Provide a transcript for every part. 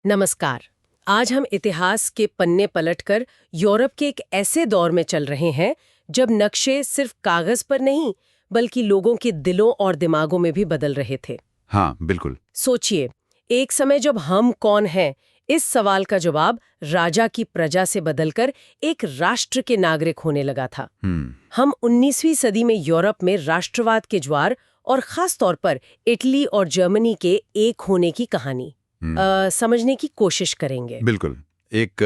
नमस्कार। आज हम इतिहास के पन्ने पलटकर यूरोप के एक ऐसे दौर में चल रहे हैं जब नक्शे सिर्फ कागज पर नहीं बल्कि लोगों के दिलों और दिमागों में भी बदल रहे थे। हाँ, बिल्कुल। सोचिए, एक समय जब हम कौन हैं इस सवाल का जवाब राजा की प्रजा से बदलकर एक राष्ट्र के नागरिक होने लगा था। हम 19वीं सदी में यूरोप में राष्ट्रवाद के ज्वार और खास तौर पर इटली और जर्मनी के एक होने की कहानी समझने की कोशिश करेंगे। बिल्कुल। एक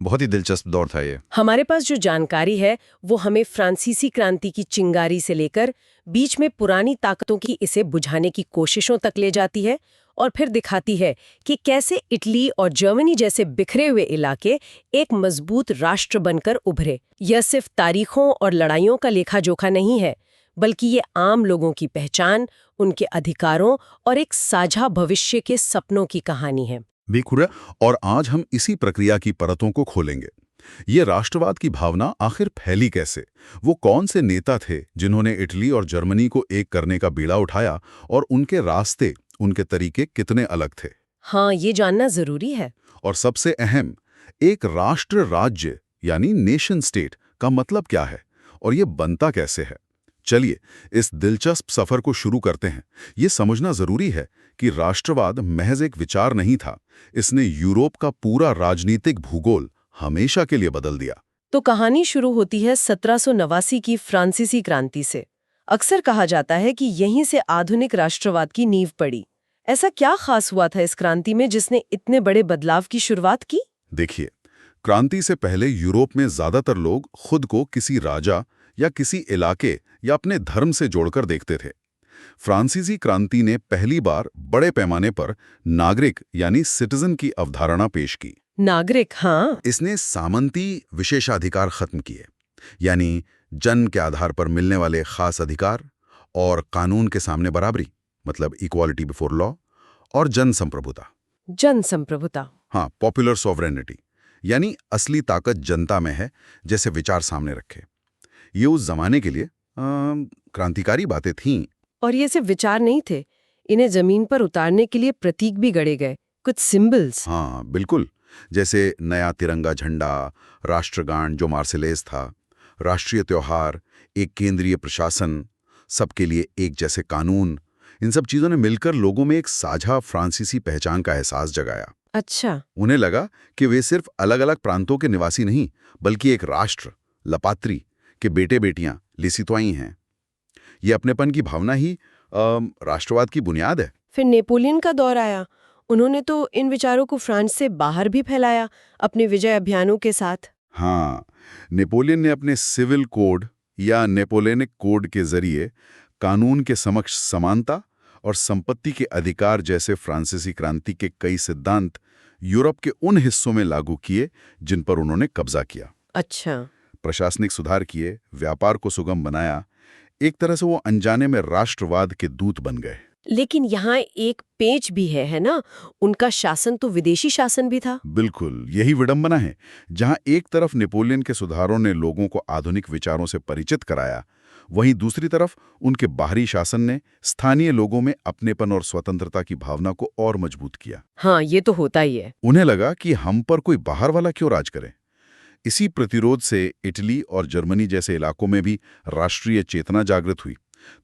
बहुत ही दिलचस्प दौर था ये। हमारे पास जो जानकारी है वो हमें फ्रांसीसी क्रांति की चिंगारी से लेकर बीच में पुरानी ताकतों की इसे बुझाने की कोशिशों तक ले जाती है और फिर दिखाती है कि कैसे इटली और जर्मनी जैसे बिखरे हुए इलाके एक मजबूत राष्ट्र बनकर उभरे। यह सिर्फ तारीखों और लड़ाइयों का लेखा जोखा नहीं है, बल्कि ये आम लोगों की पहचान, उनके अधिकारों और एक साझा भविष्य के सपनों की कहानी है। बेखुरा। और आज हम इसी प्रक्रिया की परतों को खोलेंगे। ये राष्ट्रवाद की भावना आखिर फैली कैसे? वो कौन से नेता थे जिन्होंने इटली और जर्मनी को एक करने का बीड़ा उठाया, और उनके रास्ते, उनके तरीके कितने अलग थे? हाँ, ये जानना जरूरी है। और सबसे अहम, एक राष्ट्र राज्य यानी नेशन स्टेट का मतलब क्या है और ये बनता कैसे है? चलिए इस दिलचस्प सफर को शुरू करते हैं। ये समझना जरूरी है कि राष्ट्रवाद महज एक विचार नहीं था, इसने यूरोप का पूरा राजनीतिक भूगोल हमेशा के लिए बदल दिया। तो कहानी शुरू होती है 1789 की फ्रांसीसी क्रांति से। अक्सर कहा जाता है कि यहीं से आधुनिक राष्ट्रवाद की नींव पड़ी। ऐसा क्या खास हुआ था इस क्रांति में जिसने इतने बड़े बदलाव की शुरुआत की? देखिए, क्रांति से पहले यूरोप में ज्यादातर लोग खुद को किसी राजा या किसी इलाके या अपने धर्म से जोड़कर देखते थे। फ्रांसीसी क्रांति ने पहली बार बड़े पैमाने पर नागरिक यानी सिटीजन की अवधारणा पेश की। नागरिक, हाँ। इसने सामंती विशेषाधिकार खत्म किए, यानी जन्म के आधार पर मिलने वाले खास अधिकार और कानून के सामने बराबरी, मतलब इक्वालिटी बिफोर लॉ, और जनसंप्रभुता। जनसंप्रभुता, हाँ, पॉपुलर सॉवरेनिटी, यानी असली ताकत जनता में है, जैसे विचार सामने रखे। ये उस जमाने के लिए क्रांतिकारी बातें थीं। और ये सिर्फ विचार नहीं थे, इन्हें जमीन पर उतारने के लिए प्रतीक भी गढ़े गए, कुछ सिंबल्स। हाँ, बिल्कुल। जैसे नया तिरंगा झंडा, राष्ट्रगान जो मार्सेलेस था, राष्ट्रीय त्योहार, एक केंद्रीय प्रशासन, सबके लिए एक जैसे कानून। इन सब चीजों ने मिलकर लोगों में एक साझा फ्रांसीसी पहचान का एहसास जगाया। अच्छा। उन्हें लगा कि वे सिर्फ अलग अलग प्रांतों के निवासी नहीं, बल्कि एक राष्ट्र, लपात्री के बेटे बेटियां, लिसित्वाई हैं। ये अपनेपन की भावना ही राष्ट्रवाद की बुनियाद है। फिर नेपोलियन का दौर आया। उन्होंने तो इन विचारों को फ्रांस से बाहर भी फैलाया अपने विजय अभियानों के साथ। हाँ, नेपोलियन ने अपने सिविल कोड या नेपोलियनिक कोड के जरिए कानून के समक्ष समानता और संपत्ति के अधिकार जैसे फ्रांसीसी क्रांति के कई सिद्धांत यूरोप के उन हिस्सों में लागू किए जिन पर उन्होंने कब्जा किया। अच्छा। प्रशासनिक सुधार किए, व्यापार को सुगम बनाया। एक तरह से वो अनजाने में राष्ट्रवाद के दूत बन गए। लेकिन यहाँ एक पेच भी है ना? उनका शासन तो विदेशी शासन भी था। बिल्कुल, यही विडंबना है। जहाँ एक तरफ नेपोलियन के सुधारों ने लोगों को आधुनिक विचारों से परिचित कराया, वहीं दूसरी तरफ उनके बाहरी शासन ने स्थानीय लोगों में अपनेपन और स्वतंत्रता की भावना को और मजबूत किया। हाँ, ये तो होता ही है। उन्हें लगा कि हम पर कोई बाहर वाला क्यों राज करे। इसी प्रतिरोध से इटली और जर्मनी जैसे इलाकों में भी राष्ट्रीय चेतना जागृत हुई।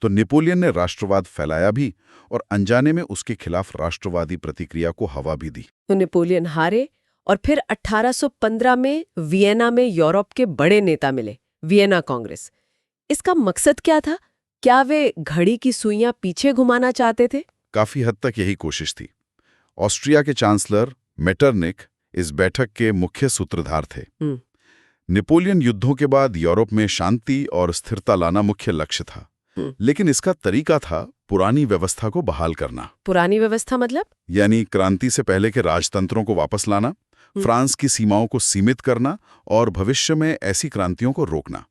तो नेपोलियन ने राष्ट्रवाद फैलाया भी और अनजाने में उसके खिलाफ राष्ट्रवादी प्रतिक्रिया को हवा भी दी। तो नेपोलियन हारे और फिर 1815 में वियना में यूरोप के बड़े नेता मिले, वियना कांग्रेस। इसका मकसद क्या था? क्या वे घड़ी की सुइयां पीछे घुमाना चाहते थे? काफी हद तक यही कोशिश थी। ऑस्ट्रिया के चांसलर मेटरनिक इस बैठक के मुख्य सूत्रधार थे। नेपोलियन युद्धों के बाद यूरोप में शांति और स्थिरता लाना मुख्य लक्ष्य था, लेकिन इसका तरीका था पुरानी व्यवस्था को बहाल करना। पुरानी व्यवस्था मतलब? यानी क्रांति से पहले के राजतंत्रों को वापस लाना, फ्रांस की सीमाओं को सीमित करना और भविष्य में ऐसी क्रांतियों को रोकना।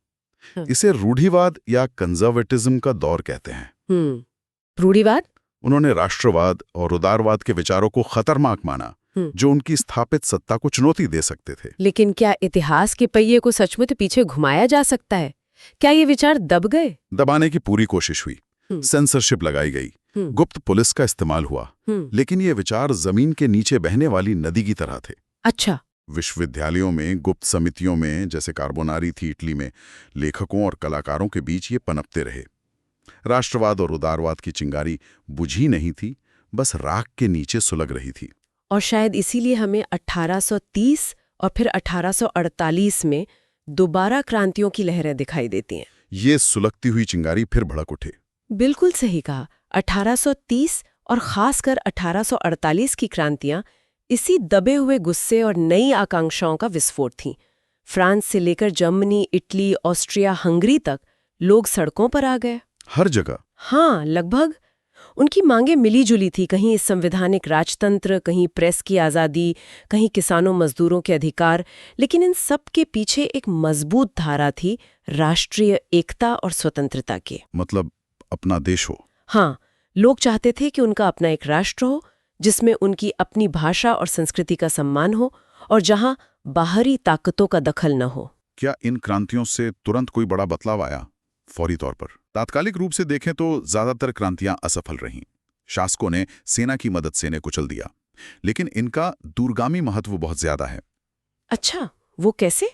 इसे रूढ़िवाद या कंजर्वेटिज्म का दौर कहते हैं। रूढ़िवाद? उन्होंने राष्ट्रवाद और उदारवाद के विचारों को खतरनाक माना, जो उनकी स्थापित सत्ता को चुनौती दे सकते थे। लेकिन क्या इतिहास के पहिए को सचमुच पीछे घुमाया जा सकता है? क्या ये विचार दब गए? दबाने की पूरी कोशिश हुई, सेंसरशिप लगाई गई, गुप्त पुलिस का इस्तेमाल हुआ, लेकिन ये विचार जमीन के नीचे बहने वाली नदी की तरह थे। अच्छा। विश्वविद्यालयों में, गुप्त समितियों में, जैसे कार्बोनारी थी इटली में, लेखकों और कलाकारों के बीच ये पनपते रहे। राष्ट्रवाद और उदारवाद की चिंगारी बुझी नहीं थी, बस राख के नीचे सुलग रही थी। और शायद इसीलिए हमें 1830 और फिर 1848 में दोबारा क्रांतियों की लहरें दिखाई देती हैं। ये सुलगती हुई चिंगारी फिर भड़क उठे। बिल्कुल सही कहा। 1830 और खासकर 1848 की क्रांतियां इसी दबे हुए गुस्से और नई आकांक्षाओं का विस्फोट थीं। फ्रांस से लेकर जर्मनी, इटली, ऑस्ट्रिया, हंगरी तक लोग सड़कों पर आ गए। हर जगह। हाँ, लगभग। उनकी मांगें मिली जुली थी, कहीं संवैधानिक राजतंत्र, कहीं प्रेस की आज़ादी, कहीं किसानों मजदूरों के अधिकार। लेकिन इन सब के पीछे एक मजबूत धारा थी राष्ट्रीय एकता और स्वतंत्रता की। मतलब अपना देश हो। हाँ, लोग चाहते थे कि उनका अपना एक राष्ट्र हो जिसमें उनकी अपनी भाषा और संस्कृति का सम्मान हो और जहां बाहरी ताकतों का दखल न हो। क्या इन क्रांतियों से तुरंत कोई बड़ा बदलाव आया? फौरी तौर पर तात्कालिक रूप से देखें तो ज्यादातर क्रांतियां असफल रहीं। शासकों ने सेना की मदद से इन्हें कुचल दिया, लेकिन इनका दूरगामी महत्व बहुत ज्यादा है। अच्छा, वो कैसे?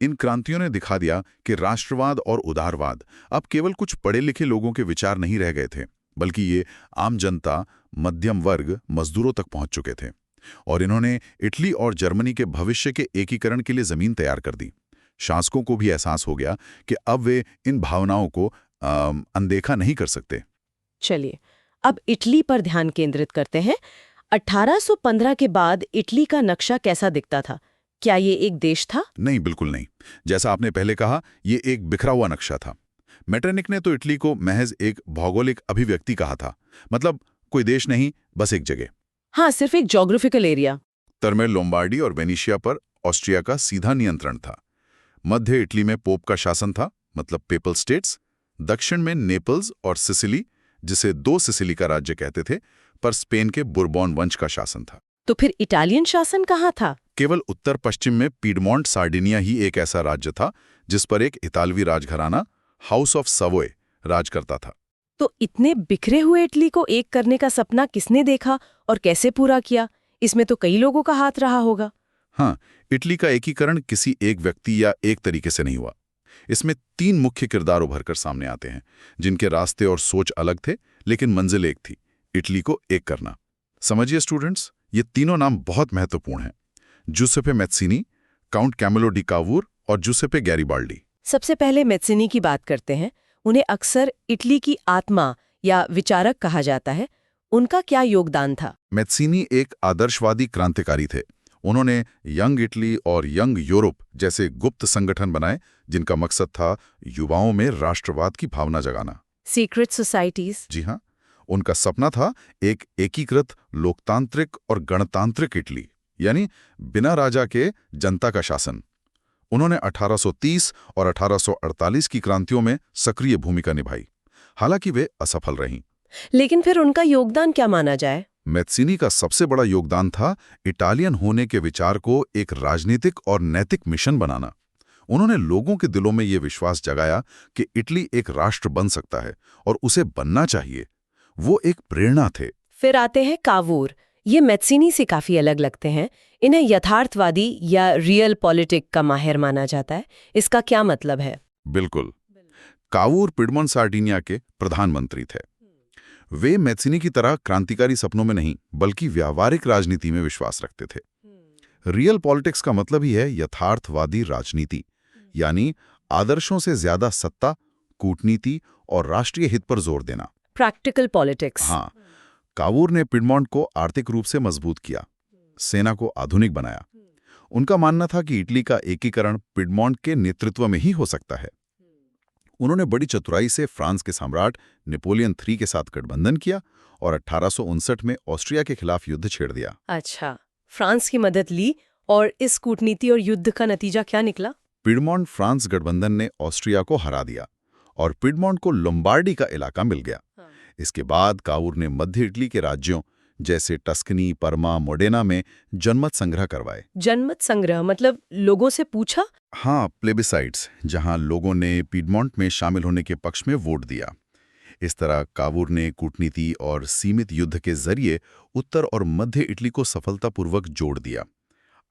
इन क्रांतियों ने दिखा दिया कि राष्ट्रवाद और उदारवाद अब केवल कुछ पढ़े लिखे लोगों के विचार नहीं रह गए थे, बल्कि ये आम जनता, मध्यम वर्ग, मजदूरों तक पहुंच चुके थे। और इन्होंने इटली और जर्मनी के भविष्य के एकीकरण के लिए जमीन तैयार कर दी। शासकों को भी एहसास हो गया कि अब वे इन भावनाओं को अनदेखा नहीं कर सकते। चलिए, अब इटली पर ध्यान केंद्रित करते हैं। 1815 के बाद इटली का नक्शा कैसा दिखता था? क्या ये एक देश था? नहीं, बिल्कुल नहीं। जैसा आपने पहले कहा, ये एक बिखरा हुआ नक्शा था। मेटरनिक ने तो इटली को महज एक भौगोलिक अभिव्यक्ति कहा था, मतलब कोई देश नहीं, बस एक जगह। हाँ, सिर्फ एक ज्योग्राफिकल एरिया। उत्तर में लोम्बार्डी और वेनिशिया पर ऑस्ट्रिया का सीधा नियंत्रण था। मध्य इटली में पोप का शासन था, मतलब पेपल स्टेट्स। दक्षिण में नेपल्स और सिसिली, जिसे दो सिसिली का राज्य कहते थे, पर स्पेन के बुरबॉन वंश का शासन था। तो फिर इटालियन शासन कहाँ था? केवल उत्तर पश्चिम में पीडमोंट सार्डिनिया ही एक ऐसा राज्य था जिस पर एक इतालवी राजघराना, हाउस ऑफ सवोय, राज करता था। तो इतने बिखरे हुए इटली को एक करने का सपना किसने देखा और कैसे पूरा किया? इसमें तो कई लोगों का हाथ रहा होगा। हाँ, इटली का एकीकरण किसी एक व्यक्ति या एक तरीके से नहीं हुआ। इसमें तीन मुख्य किरदार उभरकर सामने आते हैं, जिनके रास्ते और सोच अलग थे, लेकिन मंजिल एक थी: इटली को एक करना। समझिए स्टूडेंट्स, ये तीनों नाम बहुत महत्वपूर्ण हैं: Giuseppe Mazzini, Count Camillo di Cavour और जूसेपे गैरिबाल्डी। सबसे पहले मैत्सिनी की बात करते हैं। उन्हें अक्सर इटली की आत्मा या विचारक कहा जाता है। उनका क्या योगदान था? मैत्सिनी एक आदर्शवादी क्रांतिकारी थे। उन्होंने यंग इटली और यंग यूरोप जैसे गुप्त संगठन बनाए, जिनका मकसद था युवाओं में राष्ट्रवाद की भावना जगाना। Secret societies? जी हाँ, उनका सपना था एक एकीकृत लोकतांत्रिक और गणतांत्रिक इटली, यानी बिना राजा के जनता का शासन। उन्होंने 1830 और 1848 की क्रांतियों में सक्रिय भूमिका निभाई, हालांकि वे असफल रहीं। लेकिन फिर उनका योगदान क्या माना जाए? मैत्सिनी का सबसे बड़ा योगदान था इटालियन होने के विचार को एक राजनीतिक और नैतिक मिशन बनाना। उन्होंने लोगों के दिलों में ये विश्वास जगाया कि इटली एक राष्ट्र बन सकता है और उसे बनना चाहिए। वो एक प्रेरणा थे। फिर आते हैं कावूर। ये मैत्सिनी से काफी अलग लगते हैं। इन्हें यथार्थवादी या रियल पॉलिटिक का माहिर माना जाता है। इसका क्या मतलब है? बिल्कुल, कावूर पिडमोंट सार्डिनिया के प्रधानमंत्री थे। वे मैत्सिनी की तरह क्रांतिकारी सपनों में नहीं, बल्कि व्यावहारिक राजनीति में विश्वास रखते थे। रियल पॉलिटिक्स का मतलब ही है यथार्थवादी राजनीति, यानी आदर्शों से ज्यादा सत्ता, कूटनीति और राष्ट्रीय हित पर जोर देना। Practical politics. हाँ, कावूर ने पिडमोंट को आर्थिक रूप से मजबूत किया, सेना को आधुनिक बनाया। उनका मानना था कि इटली का एकीकरण पिडमोंट के नेतृत्व में ही हो सकता है। उन्होंने बड़ी चतुराई से फ्रांस के सम्राट नेपोलियन III के साथ गठबंधन किया और 1859 में ऑस्ट्रिया के खिलाफ युद्ध छेड़ दिया। अच्छा, फ्रांस की मदद ली और इस कूटनीति और युद्ध का नतीजा क्या निकला? पिडमोंट फ्रांस गठबंधन ने ऑस्ट्रिया को हरा दिया और पिडमोंट को लोम्बार्डी का इलाका मिल गया। इसके बाद कावूर ने मध्य इटली के राज्यों जैसे टस्कनी, परमा, मोडेना में जनमत संग्रह करवाए। जनमत संग्रह मतलब लोगों से पूछा? हाँ, प्लेबिसाइड्स, जहां लोगों ने पिडमोंट में शामिल होने के पक्ष में वोट दिया। इस तरह कावूर ने कूटनीति और सीमित युद्ध के जरिए उत्तर और मध्य इटली को सफलतापूर्वक जोड़ दिया।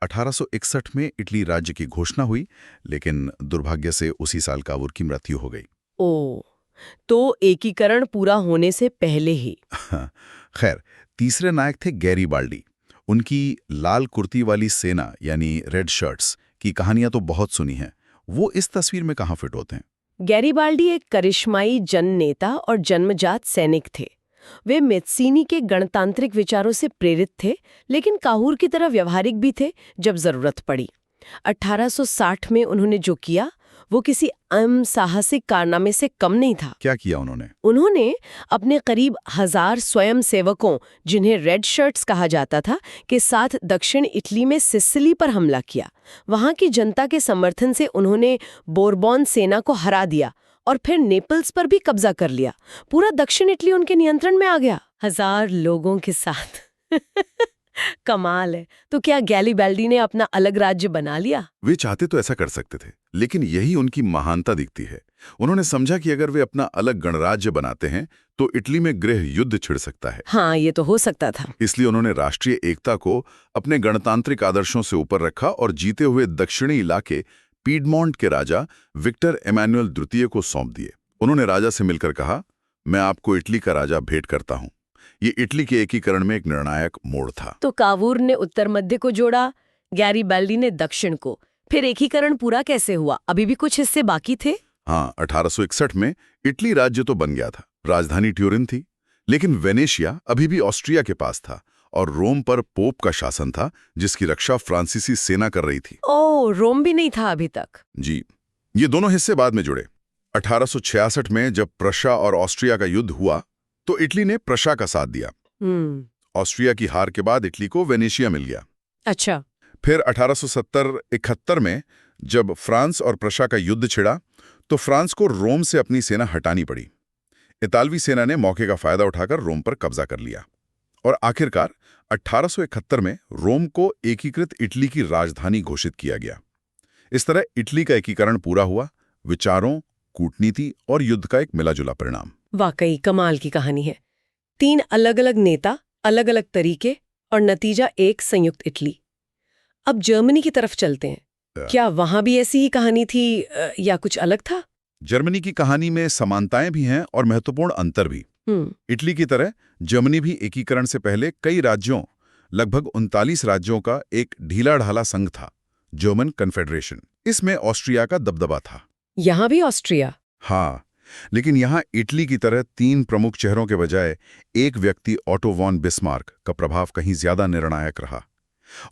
1861 में इटली राज्य की घोषणा हुई, लेकिन दुर्भाग्य से उसी साल कावूर की मृत्यु हो गई। ओ, तो एकीकरण पूरा होने से पहले ही। खैर, तीसरे नायक थे गैरीबाल्डी। उनकी लाल कुर्ती वाली सेना यानी रेड शर्ट्स की कहानियां तो बहुत सुनी हैं। वो इस तस्वीर में कहाँ फिट होते हैं? गैरीबाल्डी एक करिश्माई जननेता और जन्मजात सैनिक थे। वे मेस्सीनी के गणतांत्रिक विचारों से प्रेरित थे, लेकिन काहूर की तरह व्यवहारिक भी थे जब जरूरत पड़ी। 1860 में उन्होंने जो किया वो किसी साहसिक कारनामे से कम नहीं था। क्या किया उन्होंने? उन्होंने अपने करीब 1000 स्वयं सेवकों, जिन्हें रेड शर्ट्स कहा जाता था, के साथ दक्षिण इटली में सिसिली पर हमला किया। वहां की जनता के समर्थन से उन्होंने बोरबॉन सेना को हरा दिया और फिर नेपल्स पर भी कब्जा कर लिया। पूरा दक्षिण इटली उनके नियंत्रण में आ गया, 1000 लोगों के साथ। कमाल है। तो क्या गैरीबाल्डी ने अपना अलग राज्य बना लिया? वे चाहते तो ऐसा कर सकते थे, लेकिन यही उनकी महानता दिखती है। उन्होंने समझा कि अगर वे अपना अलग गणराज्य बनाते हैं तो इटली में गृह युद्ध छिड़ सकता है। हाँ, ये तो हो सकता था। इसलिए उन्होंने राष्ट्रीय एकता को अपने गणतांत्रिक आदर्शों से ऊपर रखा और जीते हुए दक्षिणी इलाके पीडमोंट के राजा विक्टर एमानुएल द्वितीय को सौंप दिए। उन्होंने राजा से मिलकर कहा, मैं आपको इटली का राजा भेंट करता हूं। ये इटली के एकीकरण में एक निर्णायक मोड़ था। तो कावूर ने उत्तर मध्य को जोड़ा, गैरीबाल्डी ने दक्षिण को। फिर एकीकरण पूरा कैसे हुआ? अभी भी कुछ हिस्से बाकी थे? हाँ, 1861 में इटली राज्य तो बन गया था। राजधानी ट्यूरिन थी, लेकिन वेनेशिया अभी भी ऑस्ट्रिया के पास था और रोम पर पोप का शासन था, जिसकी रक्षा फ्रांसीसी सेना कर रही थी। ओह, रोम भी नहीं था अभी तक। जी, ये दोनों हिस्से बाद में जुड़े। 1866 में जब प्रशा और ऑस्ट्रिया का युद्ध हुआ तो इटली ने प्रशा का साथ दिया। ऑस्ट्रिया की हार के बाद इटली को वेनेशिया मिल गया। अच्छा। फिर 1870-71 में जब फ्रांस और प्रशा का युद्ध छिड़ा तो फ्रांस को रोम से अपनी सेना हटानी पड़ी। इतालवी सेना ने मौके का फायदा उठाकर रोम पर कब्जा कर लिया और आखिरकार 1871 में रोम को एकीकृत इटली की राजधानी घोषित किया गया। इस तरह इटली का एकीकरण पूरा हुआ, विचारों, कूटनीति और युद्ध का एक मिलाजुला परिणाम। वाकई कमाल की कहानी है। 3 अलग अलग नेता, अलग अलग तरीके और नतीजा एक संयुक्त इटली। अब जर्मनी की तरफ चलते हैं। क्या वहां भी ऐसी ही कहानी थी या कुछ अलग था? जर्मनी की कहानी में समानताएं भी हैं और महत्वपूर्ण अंतर भी। इटली की तरह जर्मनी भी एकीकरण से पहले कई राज्यों, लगभग 39 राज्यों का एक ढीला ढाला संघ था, जर्मन कन्फेडरेशन। इसमें ऑस्ट्रिया का दबदबा था। यहां भी ऑस्ट्रिया? हाँ, लेकिन यहां इटली की तरह 3 प्रमुख चेहरों के बजाय एक व्यक्ति ऑटो वॉन बिस्मार्क का प्रभाव कहीं ज्यादा निर्णायक रहा।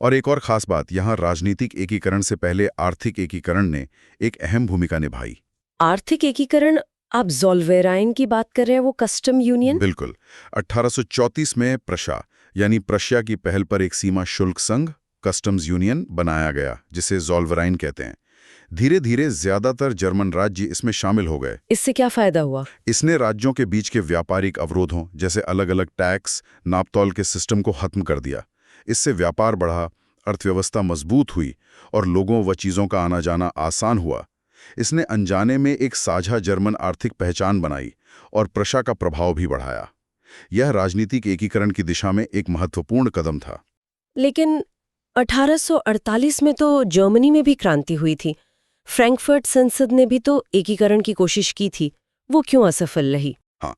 और एक और खास बात, यहां राजनीतिक एकीकरण से पहले आर्थिक एकीकरण ने एक अहम भूमिका निभाई। आर्थिक एकीकरण? आप ज़ोलवेराइन की बात कर रहे हैं, वो कस्टम यूनियन? बिल्कुल। 1834 में प्रशा यानी प्रशिया की पहल पर एक सीमा शुल्क संघ, कस्टम्स यूनियन बनाया गया, जिसे ज़ोलवेराइन कहते हैं। धीरे धीरे ज्यादातर जर्मन राज्य इसमें शामिल हो गए। इससे क्या फायदा हुआ? इसने राज्यों के बीच के व्यापारिक अवरोधों जैसे अलग अलग टैक्स, नापतौल के सिस्टम को खत्म कर दिया। इससे व्यापार बढ़ा, अर्थव्यवस्था मजबूत हुई और लोगों व चीजों का आना जाना आसान हुआ। इसने अनजाने में एक साझा जर्मन आर्थिक पहचान बनाई और प्रशा का प्रभाव भी बढ़ाया। यह राजनीतिक एकीकरण की दिशा में एक महत्वपूर्ण कदम था। लेकिन 1848 में तो जर्मनी में भी क्रांति हुई थी। फ्रैंकफर्ट संसद ने भी तो एकीकरण की कोशिश की थी, वो क्यों असफल रही? हाँ,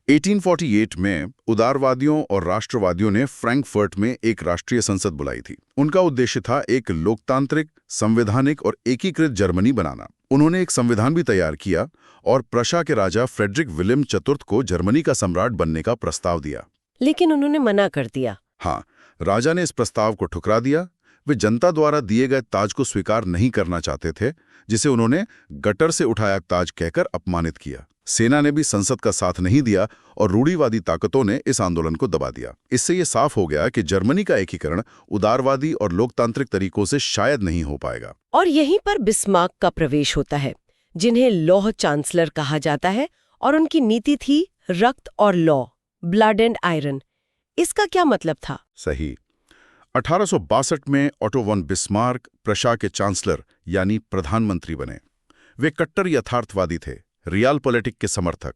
1848 में उदारवादियों और राष्ट्रवादियों ने फ्रैंकफर्ट में एक राष्ट्रीय संसद बुलाई थी। उनका उद्देश्य था एक लोकतांत्रिक, संवैधानिक और एकीकृत जर्मनी बनाना। उन्होंने एक संविधान भी तैयार किया और प्रशा के राजा फ्रेडरिक विलियम चतुर्थ को जर्मनी का सम्राट बनने का प्रस्ताव दिया। लेकिन उन्होंने मना कर दिया। हाँ, राजा ने इस प्रस्ताव को ठुकरा दिया। वे जनता द्वारा दिए गए ताज को स्वीकार नहीं करना चाहते थे, जिसे उन्होंने गटर से उठाया ताज कहकर अपमानित किया। सेना ने भी संसद का साथ नहीं दिया और रूढ़िवादी ताकतों ने इस आंदोलन को दबा दिया। इससे ये साफ हो गया कि जर्मनी का एकीकरण उदारवादी और लोकतांत्रिक तरीकों से शायद नहीं हो पाएगा। और यहीं पर बिस्मार्क का प्रवेश होता है, जिन्हें लॉ चांसलर कहा जाता है, और उनकी नीति थी रक्त और लॉ, ब्लड एंड आयरन। इसका क्या मतलब था? सही। 1862 में ऑटो वॉन बिस्मार्क प्रशा के चांसलर यानी प्रधानमंत्री बने। वे कट्टर यथार्थवादी थे, रियाल पॉलिटिक के समर्थक।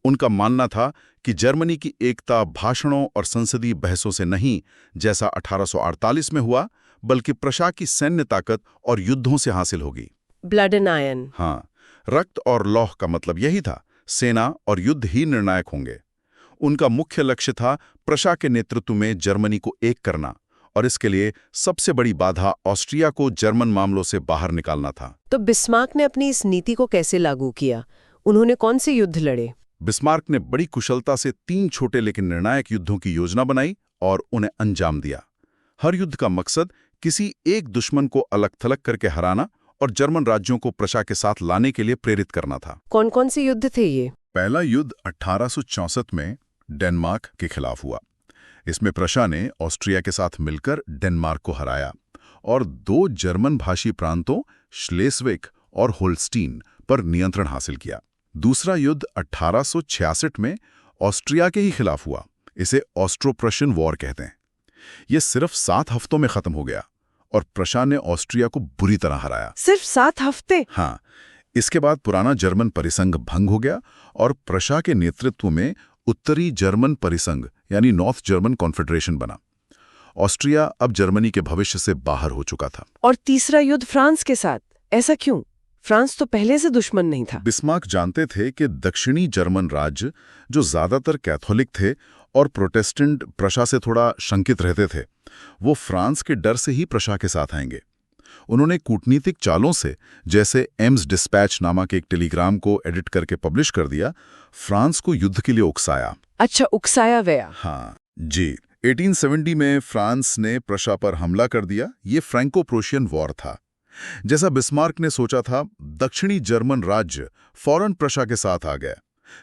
उनका मानना था कि जर्मनी की एकता भाषणों और संसदीय बहसों से नहीं, जैसा 1848 में हुआ, बल्कि प्रशा की सैन्य ताकत और युद्धों से हासिल होगी। Blood and iron. हाँ, रक्त और लौह का मतलब यही था, सेना और युद्ध ही निर्णायक होंगे। उनका मुख्य लक्ष्य था प्रशा के नेतृत्व में जर्मनी को एक करना, और इसके लिए सबसे बड़ी बाधा ऑस्ट्रिया को जर्मन मामलों से बाहर निकालना था। तो बिस्मार्क ने अपनी इस नीति को कैसे लागू किया? उन्होंने कौन से युद्ध लड़े? बिस्मार्क ने बड़ी कुशलता से 3 छोटे लेकिन निर्णायक युद्धों की योजना बनाई और उन्हें अंजाम दिया। हर युद्ध का मकसद किसी एक दुश्मन को अलग-थलग करके हराना और जर्मन राज्यों को प्रशा के साथ लाने के लिए प्रेरित करना था। कौन-कौन से युद्ध थे ये? पहला युद्ध 1864 में डेनमार्क के खिलाफ हुआ। इसमें प्रशा ने ऑस्ट्रिया के साथ मिलकर डेनमार्क को हराया और 2 जर्मन भाषी प्रांतों श्लेस्विग और होल्स्टीन पर नियंत्रण हासिल किया। दूसरा युद्ध 1866 में ऑस्ट्रिया के ही खिलाफ हुआ। इसे ऑस्ट्रो-प्रशियन वॉर कहते हैं। यह सिर्फ 7 हफ्तों में खत्म हो गया और प्रशा ने ऑस्ट्रिया को बुरी तरह हराया। सिर्फ 7 हफ्ते? हाँ, इसके बाद पुराना जर्मन परिसंघ भंग हो गया और प्रशा के नेतृत्व में उत्तरी जर्मन परिसंघ यानी नॉर्थ जर्मन कॉन्फेडरेशन बना। ऑस्ट्रिया अब जर्मनी के भविष्य से बाहर हो चुका था। और तीसरा युद्ध फ्रांस के साथ, ऐसा क्यों? फ्रांस तो पहले से दुश्मन नहीं था। बिस्मार्क जानते थे कि दक्षिणी जर्मन राज्य, जो ज्यादातर कैथोलिक थे और प्रोटेस्टेंट प्रशा से थोड़ा शंकित रहते थे, वो फ्रांस के डर से ही प्रशा के साथ आएंगे। उन्होंने कूटनीतिक चालों से, जैसे एम्स डिस्पैच नामक एक टेलीग्राम को एडिट करके पब्लिश कर दिया, फ्रांस को युद्ध के लिए उकसाया। अच्छा, उकसाया गया। हाँ जी। 1870 में फ्रांस ने प्रशा पर हमला कर दिया। ये फ्रैंको-प्रोशियन वॉर था। जैसा बिस्मार्क ने सोचा था, दक्षिणी जर्मन राज्य फौरन प्रशा के साथ आ गया।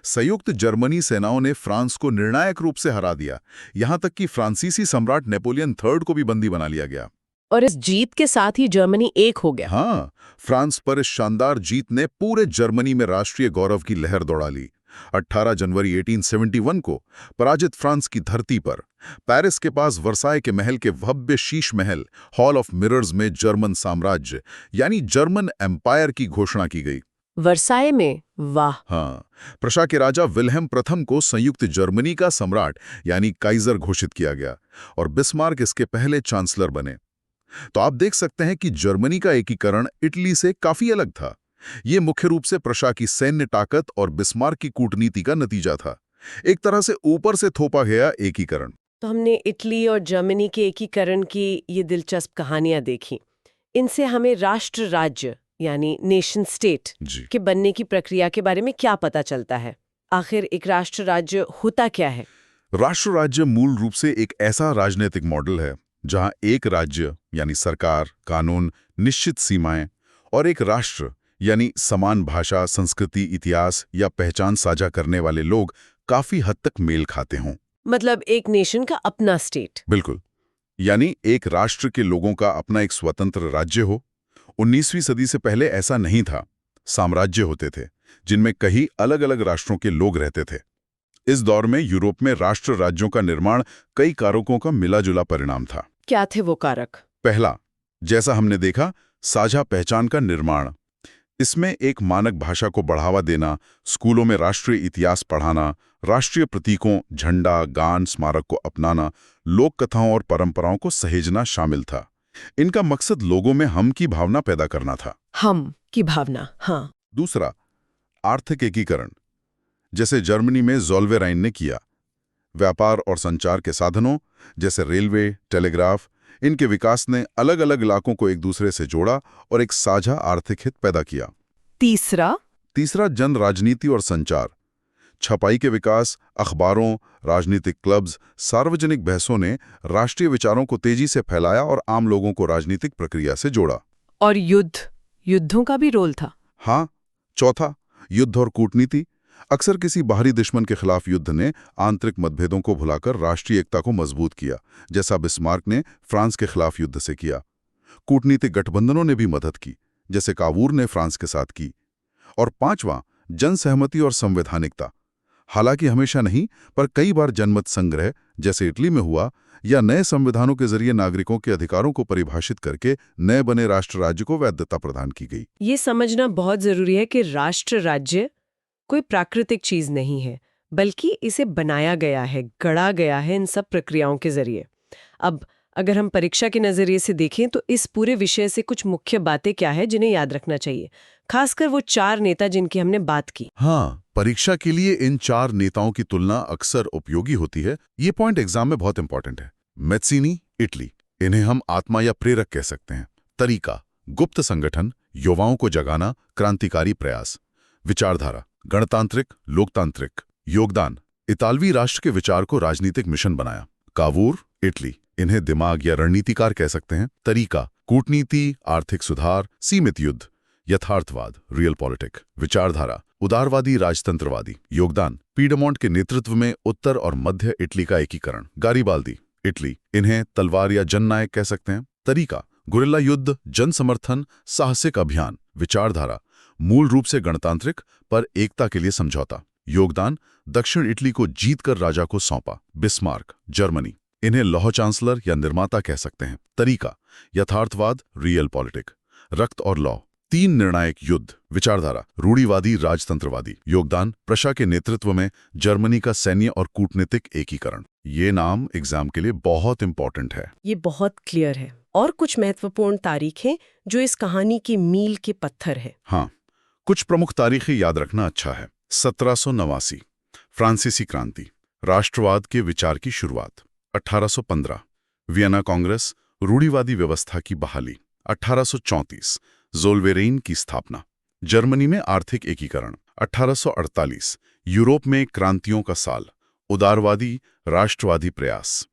संयुक्त जर्मनी सेनाओं ने फ्रांस को निर्णायक रूप से हरा दिया। यहां तक कि फ्रांसीसी सम्राट नेपोलियन III को भी बंदी बना लिया गया। और इस जीत के साथ ही जर्मनी एक हो गया। हाँ, फ्रांस पर इस शानदार जीत ने पूरे जर्मनी में राष्ट्रीय गौरव की लहर दौड़ा ली। 18 जनवरी 1871 को पराजित फ्रांस की धरती पर पेरिस के पास वर्साय के महल के भव्य Sheesh Mahal hall of mirrors में जर्मन साम्राज्य यानी जर्मन एम्पायर की घोषणा की गई। वर्साय में? वाह। हाँ, प्रशा के राजा विल्हेम प्रथम को संयुक्त जर्मनी का सम्राट यानी काइजर घोषित किया गया और बिस्मार्क इसके पहले चांसलर बने। तो आप देख सकते हैं कि जर्मनी का एकीकरण इटली से काफी अलग था। ये मुख्य रूप से प्रशा की सैन्य ताकत और बिस्मार्क की कूटनीति का नतीजा था। एक तरह से ऊपर से थोपा गया एकीकरण। तो हमने इटली और जर्मनी के एकीकरण की ये दिलचस्प कहानियां देखी। इनसे हमें राष्ट्र राज्य यानी नेशन स्टेट के बनने की प्रक्रिया के बारे में क्या पता चलता है? आखिर एक राष्ट्र राज्य होता क्या है? राष्ट्र राज्य मूल रूप से एक ऐसा राजनीतिक मॉडल है जहां एक राज्य यानी सरकार, कानून, निश्चित सीमाएं और एक राष्ट्र यानी समान भाषा, संस्कृति, इतिहास या पहचान साझा करने वाले लोग काफी हद तक मेल खाते हों। मतलब एक नेशन का अपना स्टेट। बिल्कुल, यानी एक राष्ट्र के लोगों का अपना एक स्वतंत्र राज्य हो। 19वीं सदी से पहले ऐसा नहीं था। साम्राज्य होते थे जिनमें कई अलग-अलग राष्ट्रों के लोग रहते थे। इस दौर में यूरोप में राष्ट्र राज्यों का निर्माण कई कारकों का मिला-जुला परिणाम था। क्या थे वो कारक? पहला, जैसा हमने देखा, साझा पहचान का निर्माण। इसमें एक मानक भाषा को बढ़ावा देना, स्कूलों में राष्ट्रीय इतिहास पढ़ाना, राष्ट्रीय प्रतीकों, झंडा, गान, स्मारक को अपनाना, लोक कथाओं और परंपराओं को सहेजना शामिल था। इनका मकसद लोगों में हम की भावना पैदा करना था। हम की भावना, हाँ। दूसरा, आर्थिक एकीकरण, जैसे जर्मनी में ज़ोल्वेराइन ने किया। व्यापार और संचार के साधनों जैसे रेलवे, टेलीग्राफ, इनके विकास ने अलग अलग इलाकों को एक दूसरे से जोड़ा और एक साझा आर्थिक हित पैदा किया। तीसरा जन राजनीति और संचार। छपाई के विकास, अखबारों, राजनीतिक क्लब्स, सार्वजनिक बहसों ने राष्ट्रीय विचारों को तेजी से फैलाया और आम लोगों को राजनीतिक प्रक्रिया से जोड़ा। और युद्धों का भी रोल था। हाँ। चौथा, युद्ध और कूटनीति। अक्सर किसी बाहरी दुश्मन के खिलाफ युद्ध ने आंतरिक मतभेदों को भुलाकर राष्ट्रीय एकता को मजबूत किया, जैसा बिस्मार्क ने फ्रांस के खिलाफ युद्ध से किया। कूटनीतिक गठबंधनों ने भी मदद की, जैसे कावूर ने फ्रांस के साथ की। और पांचवां, जनसहमति और संवैधानिकता। हालांकि हमेशा नहीं, पर कई बार जनमत संग्रह, जैसे इटली में हुआ, या नए संविधानों के जरिए नागरिकों के अधिकारों को परिभाषित करके नए बने राष्ट्र राज्य को वैधता प्रदान की गई। ये समझना बहुत जरूरी है कि राष्ट्र राज्य कोई प्राकृतिक चीज नहीं है, बल्कि इसे बनाया गया है, गढ़ा गया है इन सब प्रक्रियाओं के जरिए। अब अगर हम परीक्षा के नजरिए से देखें तो इस पूरे विषय से कुछ मुख्य बातें क्या है जिन्हें याद रखना चाहिए, खासकर वो 4 नेता जिनकी हमने बात की। हाँ, परीक्षा के लिए इन 4 नेताओं की तुलना अक्सर उपयोगी होती है। ये पॉइंट एग्जाम में बहुत इंपॉर्टेंट है। मैत्सीनी, इटली, इन्हें हम आत्मा या प्रेरक कह सकते हैं। तरीका, गुप्त संगठन, युवाओं को जगाना, क्रांतिकारी प्रयास। विचारधारा, गणतांत्रिक, लोकतांत्रिक। योगदान, इतालवी राष्ट्र के विचार को राजनीतिक मिशन बनाया। कावूर, इटली, इन्हें दिमाग या रणनीतिकार कह सकते हैं। तरीका, कूटनीति, आर्थिक सुधार, सीमित युद्ध। यथार्थवाद, रियल पॉलिटिक। विचारधारा, उदारवादी, राजतंत्रवादी। योगदान, पीडमोंट के नेतृत्व में उत्तर और मध्य इटली का एकीकरण। गारिबाल्दी, इटली, इन्हें तलवार या जननायक कह सकते हैं। तरीका, गुरिल्ला युद्ध, जन समर्थन, साहसिक अभियान। विचारधारा, मूल रूप से गणतांत्रिक पर एकता के लिए समझौता। योगदान, दक्षिण इटली को जीतकर राजा को सौंपा। बिस्मार्क, जर्मनी, इन्हें लौह चांसलर या निर्माता कह सकते हैं। तरीका, यथार्थवाद, रियल पॉलिटिक। रक्त और लौ, 3 निर्णायक युद्ध। विचारधारा, रूढ़िवादी, राजतंत्रवादी। योगदान, प्रशा के नेतृत्व में जर्मनी का सैन्य और कूटनीतिक एकीकरण। ये नाम एग्जाम के लिए बहुत इंपॉर्टेंट है। ये बहुत क्लियर है। और कुछ महत्वपूर्ण तारीखें जो इस कहानी के मील के पत्थर है। हाँ, कुछ प्रमुख तारीखें याद रखना अच्छा है। 1789, फ्रांसीसी क्रांति, राष्ट्रवाद के विचार की शुरुआत। 1815, वियना कांग्रेस, रूढ़िवादी व्यवस्था की बहाली। 1834, ज़ोल्वेरेन की स्थापना, जर्मनी में आर्थिक एकीकरण। 1848, यूरोप में क्रांतियों का साल, उदारवादी, राष्ट्रवादी प्रयास।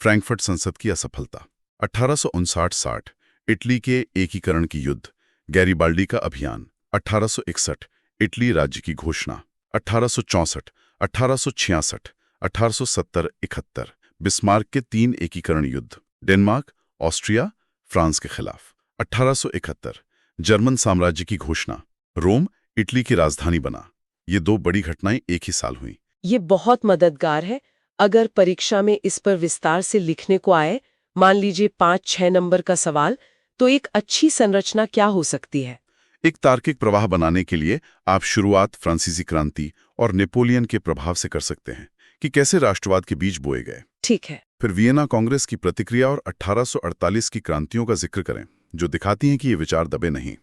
फ्रैंकफर्ट संसद की असफलता। 1859-60, इटली के एकीकरण की युद्ध, गैरिबाल्डी का अभियान। 1861, इटली राज्य की घोषणा। 1864, 1866, 1870-71, बिस्मार्क के 3 एकीकरण युद्ध, डेनमार्क, ऑस्ट्रिया, फ्रांस के खिलाफ। 1871, जर्मन साम्राज्य की घोषणा, रोम इटली की राजधानी बना। ये 2 बड़ी घटनाएं एक ही साल हुई। ये बहुत मददगार है। अगर परीक्षा में इस पर विस्तार से लिखने को आए, मान लीजिए 5-6 नंबर का सवाल, तो एक अच्छी संरचना क्या हो सकती है? एक तार्किक प्रवाह बनाने के लिए आप शुरुआत फ्रांसीसी क्रांति और नेपोलियन के प्रभाव से कर सकते हैं कि कैसे राष्ट्रवाद के बीज बोए गए। ठीक है। फिर वियना कांग्रेस की प्रतिक्रिया और 1848 की क्रांतियों का जिक्र करें, जो दिखाती हैं कि ये विचार दबे नहीं।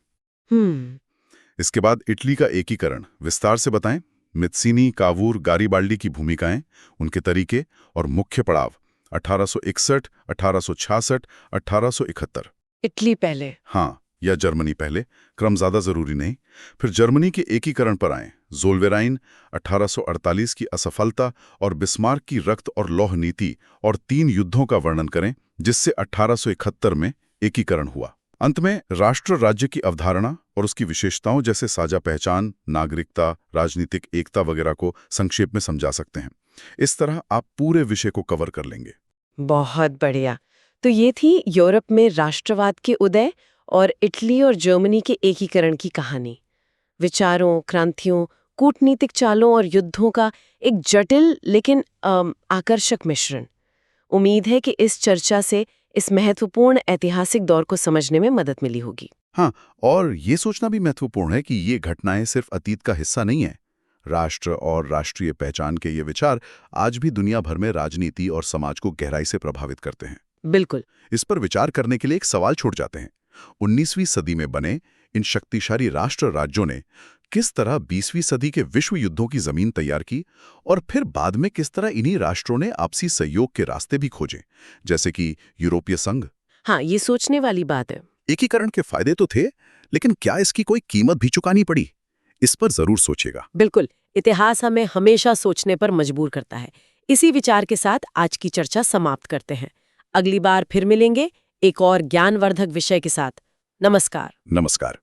इसके बाद इटली का एकीकरण विस्तार से बताएं। मैत्सीनी, कावूर, गारिबाल्डी की भूमिकाएं, उनके तरीके और मुख्य पड़ाव। 1861, 1866, 1871। इटली पहले। हाँ, या जर्मनी पहले, क्रम ज्यादा जरूरी नहीं। फिर जर्मनी के एकीकरण पर आएं। ज़ोल्वेराइन, 1848 की असफलता और बिस्मार्क की रक्त और लौह नीति और 3 युद्धों का वर्णन करें जिससे 1871 में एकीकरण हुआ। अंत में राष्ट्र राज्य की अवधारणा और उसकी विशेषताओं जैसे साझा पहचान, नागरिकता, राजनीतिक एकता वगैरह को संक्षेप में समझा सकते हैं। इस तरह आप पूरे विषय को कवर कर लेंगे। बहुत बढ़िया। तो ये थी यूरोप में राष्ट्रवाद के उदय और इटली और जर्मनी के एकीकरण की कहानी। विचारों, क्रांतियों, कूटनीतिक चालों और युद्धों का एक जटिल लेकिन आकर्षक मिश्रण। उम्मीद है कि इस चर्चा से इस महत्वपूर्ण ऐतिहासिक दौर को समझने में मदद मिली होगी। हाँ, और ये सोचना भी महत्वपूर्ण है कि ये घटनाएं सिर्फ अतीत का हिस्सा नहीं है। राष्ट्र और राष्ट्रीय पहचान के ये विचार आज भी दुनिया भर में राजनीति और समाज को गहराई से प्रभावित करते हैं। बिल्कुल। इस पर विचार करने के लिए एक सवाल छूट जाते हैं। 19वीं सदी में बने इन शक्तिशाली राष्ट्र राज्यों ने किस तरह 20वीं सदी के विश्व युद्धों की जमीन तैयार की और फिर बाद में किस तरह इन्हीं राष्ट्रों ने आपसी सहयोग के रास्ते भी खोजे, जैसे कि यूरोपीय संघ। हाँ, ये सोचने वाली बात है। एकीकरण के फायदे तो थे, लेकिन क्या इसकी कोई कीमत भी चुकानी पड़ी? इस पर जरूर सोचिएगा। बिल्कुल। इतिहास हमें हमेशा सोचने पर मजबूर करता है। इसी विचार के साथ आज की चर्चा समाप्त करते हैं। अगली बार फिर मिलेंगे एक और ज्ञानवर्धक विषय के साथ। नमस्कार। नमस्कार।